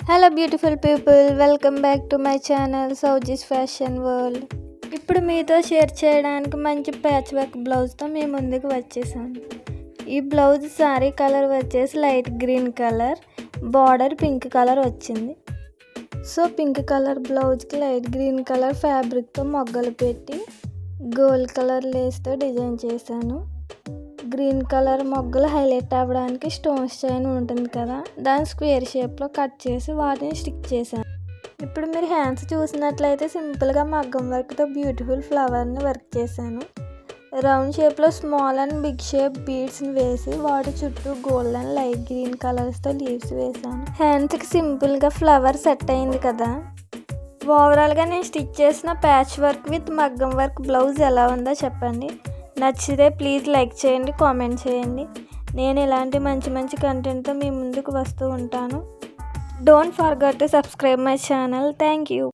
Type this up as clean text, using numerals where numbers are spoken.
Hello beautiful people, welcome back to my channel Souji's fashion world. ఇప్పుడు మీతో share చేయడానికి మంచి ప్యాచ్ వర్క్ బ్లౌజ్తో మీ ముందుకు వచ్చేసాను. ఈ బ్లౌజ్ సారీ కలర్ వచ్చేసి light green colour, border pink colour వచ్చింది. సో పింక్ కలర్ బ్లౌజ్కి లైట్ గ్రీన్ కలర్ ఫ్యాబ్రిక్తో మొగ్గలు పెట్టి గోల్డ్ కలర్ లేస్తో డిజైన్ చేశాను. గ్రీన్ కలర్ మొగ్గలు హైలైట్ అవ్వడానికి స్టోన్స్ చైన్ ఉంటుంది కదా, దాన్ని స్క్వేర్ షేప్లో కట్ చేసి వాటిని స్టిక్ చేశాను. ఇప్పుడు మీరు హ్యాండ్స్ చూసినట్లయితే సింపుల్గా మగ్గం వర్క్తో బ్యూటిఫుల్ ఫ్లవర్ని వర్క్ చేశాను. రౌండ్ షేప్లో స్మాల్ అండ్ బిగ్ షేప్ బీడ్స్ని వేసి వాటి చుట్టూ గోల్డ్ అండ్ లైట్ గ్రీన్ కలర్స్తో లీవ్స్ వేసాను. హ్యాండ్స్కి సింపుల్గా ఫ్లవర్ సెట్ అయింది కదా. ఓవరాల్గా నేను స్టిచ్ చేసిన ప్యాచ్ వర్క్ విత్ మగ్గం వర్క్ బ్లౌజ్ ఎలా ఉందో చెప్పండి. నచ్చితే ప్లీజ్ లైక్ చేయండి, కామెంట్ చేయండి. నేను ఇలాంటి మంచి మంచి కంటెంట్తో మీ ముందుకు వస్తూ ఉంటాను. Don't forget to subscribe my channel. Thank you.